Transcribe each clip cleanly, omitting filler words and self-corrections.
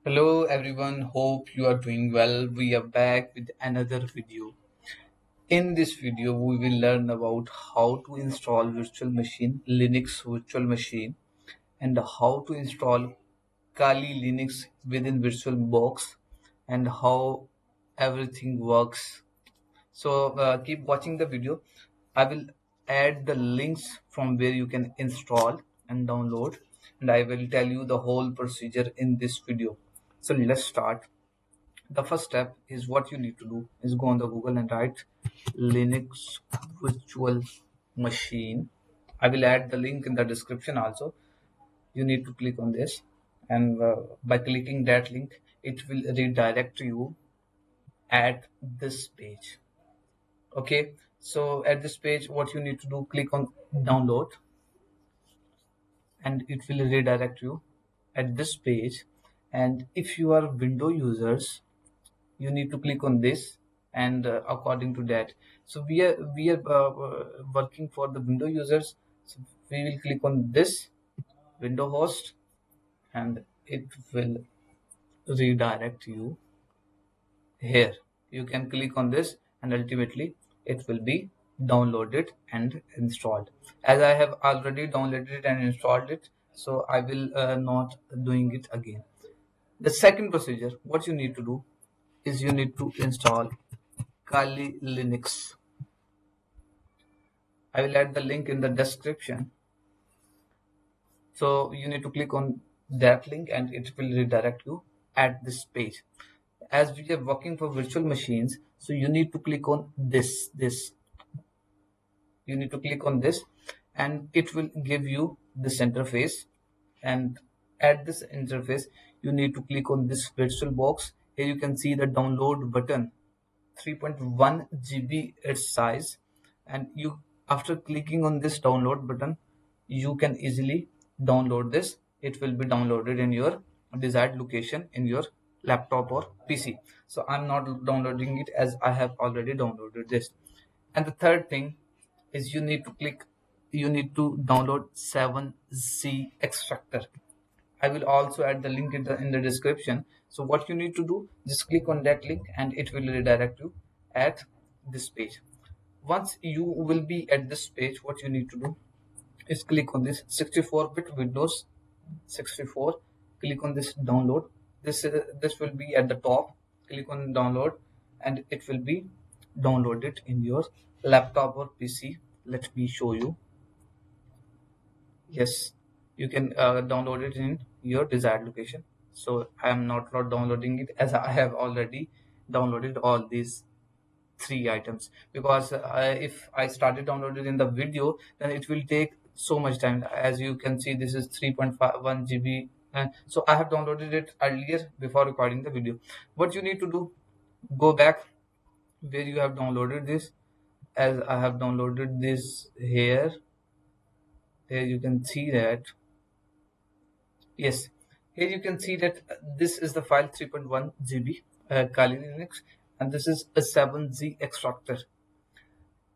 Hello everyone, hope you are doing well. We are back with another video. In this video, we will learn about how to install virtual machine, Linux virtual machine, and how to install Kali Linux within VirtualBox and how everything works. So keep watching the video. I will add the links from where you can install and download, and I will tell you the whole procedure in this video. So let's start. The first step is what you need to do is go on the Google and write Linux virtual machine. I will add the link in the description also. You need to click on this, and by clicking that link it will redirect you at this page. Okay, so at this page what you need to do, click on download, and it will redirect you at this page. And if you are window users, you need to click on this, and according to that, so we are working for the window users, so we will click on this window host, and it will redirect you here. You can click on this, and ultimately it will be downloaded and installed. As I have already downloaded it and installed it, so I will not doing it again. The second procedure, what you need to do is you need to install Kali Linux. I will add the link in the description. So you need to click on that link and it will redirect you at this page. As we are working for virtual machines, so you need to click on this. You need to click on this, and it will give you this interface. And at this interface, you need to click on this virtual box. Here you can see the download button, 3.1 GB its size, and you, after clicking on this download button, you can easily download this. It will be downloaded in your desired location in your laptop or PC. So I'm not downloading it as I have already downloaded this. And the third thing is you need to download 7z extractor. I will also add the link in the description. So what you need to do, just click on that link and it will redirect you at this page. Once you will be at this page, what you need to do is click on this 64-bit Windows 64. Click on this download. This will be at the top. Click on download, and it will be downloaded in your laptop or PC. Let me show you. Yes, you can download it in your desired location. So I am not downloading it as I have already downloaded all these three items, because if I started downloading in the video, then it will take so much time. As you can see, this is 3.51 GB, and so I have downloaded it earlier before recording the video. What you need to do, go back where you have downloaded this. As I have downloaded this here, you can see that, yes, here you can see that this is the file 3.1 GB Kali Linux, and this is a 7z extractor.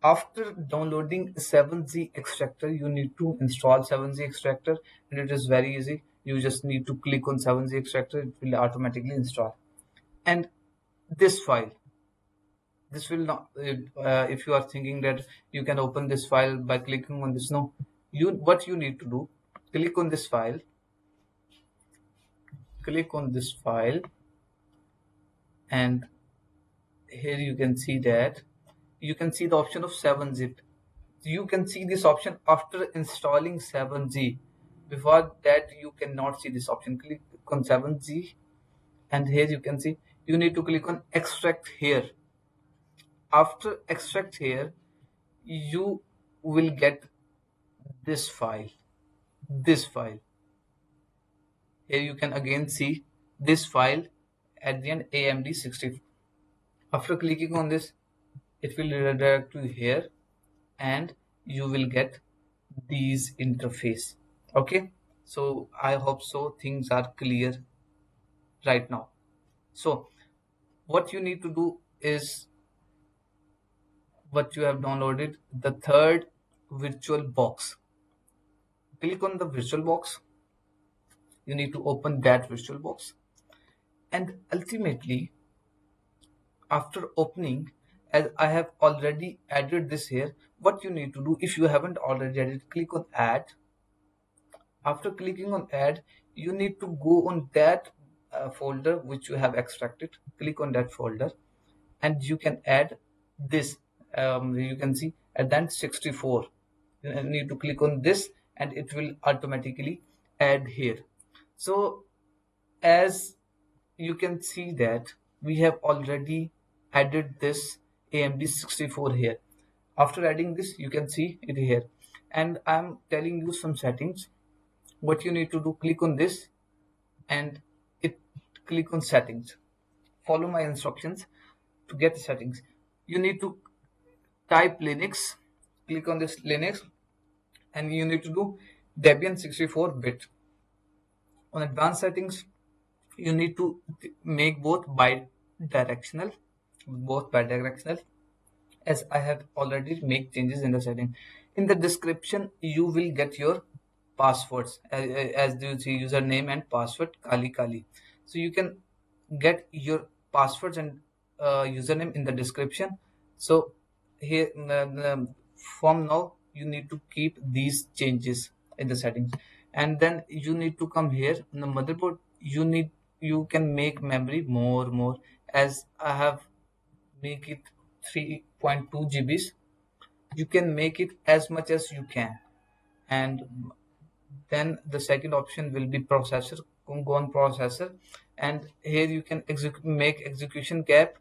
After downloading 7z extractor, you need to install 7z extractor, and it is very easy. You just need to click on 7z extractor, it will automatically install. And this file, this will not, if you are thinking that you can open this file by clicking on this, no, what you need to do, click on this file, and here you can see that you can see the option of 7-zip. You can see this option after installing 7z. Before that you cannot see this option. Click on 7z, and here you can see you need to click on extract here. After extract here, you will get this file. Here you can again see this file at the end, AMD 64. After clicking on this, it will redirect you here, and you will get these interface. Okay, so I hope so things are clear right now. So what you need to do is, what you have downloaded, the third virtual box, click on the virtual box. You need to open that virtual box. And ultimately, after opening, as I have already added this here, what you need to do, if you haven't already added, click on add. After clicking on add, you need to go on that folder which you have extracted. Click on that folder and you can add this. You can see at then 64. You need to click on this and it will automatically add here. So as you can see that we have already added this AMD 64 here. After adding this, you can see it here. And I'm telling you some settings. What you need to do, click on this and it click on settings. Follow my instructions to get the settings. You need to type Linux, click on this Linux, and you need to do Debian 64-bit. On advanced settings, you need to make both bidirectional, as I have already made changes in the setting. In the description, you will get your passwords as you see username and password Kali. So you can get your passwords and username in the description. So here from now you need to keep these changes in the settings, and then you need to come here on the motherboard. You can make memory more, as I have make it 3.2 GBs. You can make it as much as you can. And then the second option will be processor. Go on processor, and here you can make execution cap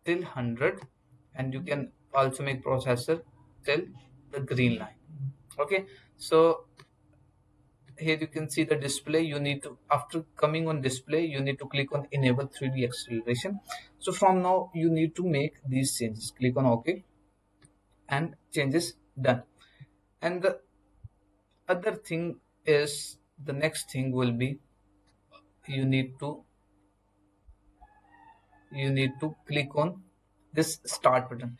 till 100, and you can also make processor till the green line. Okay, so here you can see the display. You need to, after coming on display, you need to click on enable 3D acceleration. So from now you need to make these changes. Click on OK and changes done. And the other thing is, the next thing will be you need to click on this start button.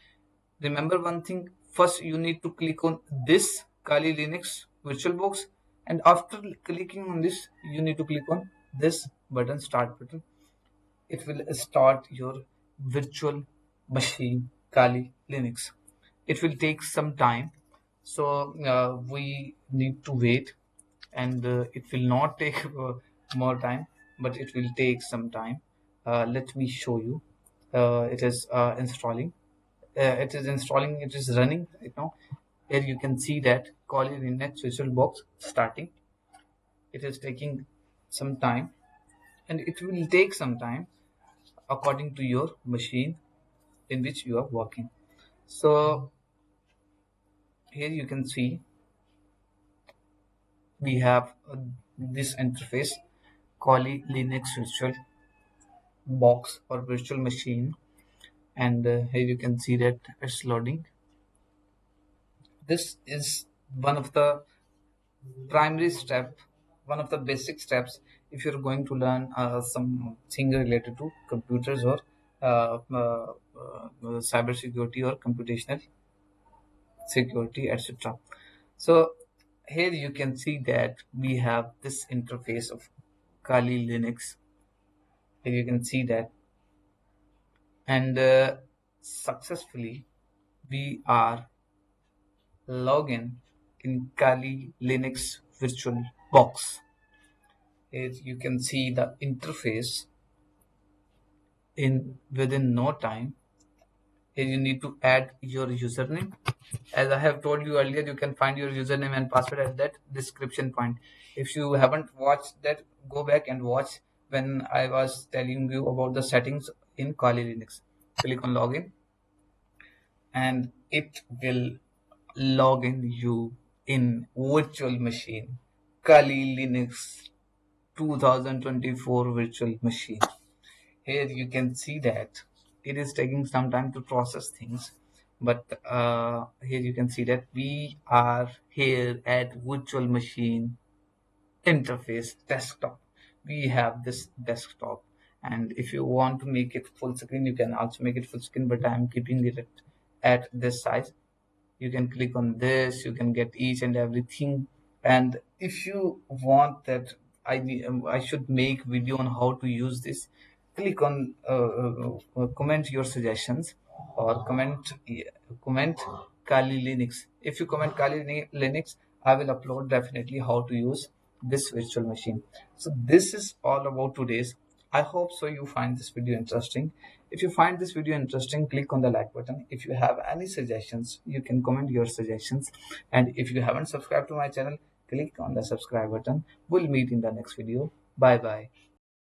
Remember one thing, first you need to click on this Kali Linux VirtualBox, and after clicking on this you need to click on this button, start button. It will start your virtual machine Kali Linux. It will take some time, so we need to wait, and it will not take more time, but it will take some time. Let me show you. It is installing. It is running right now. Here you can see that Kali Linux VirtualBox starting. It is taking some time, and it will take some time according to your machine in which you are working. So here you can see we have this interface, Kali Linux VirtualBox or virtual machine, and here you can see that it's loading. This is one of the primary step, one of the basic steps if you're going to learn something related to computers or cybersecurity or computational security, etc. So here you can see that we have this interface of Kali Linux. Here you can see that, and successfully we are login in Kali Linux VirtualBox. Here you can see the interface in within no time. Here you need to add your username. As I have told you earlier, you can find your username and password at that description point. If you haven't watched that, go back and watch when I was telling you about the settings in Kali Linux. Click on login and it will log in you in virtual machine Kali Linux 2024 virtual machine. Here you can see that it is taking some time to process things, but here you can see that we are here at virtual machine interface desktop. We have this desktop, and if you want to make it full screen, you can also make it full screen, but I'm keeping it at this size. You can click on this, you can get each and everything. And if you want that I should make video on how to use this, click on comment your suggestions, or comment Kali Linux. If you comment Kali Linux, I will upload definitely how to use this virtual machine. So this is all about today's. I hope so you find this video interesting. If you find this video interesting, click on the like button. If you have any suggestions, you can comment your suggestions. And if you haven't subscribed to my channel, click on the subscribe button. We'll meet in the next video. Bye bye.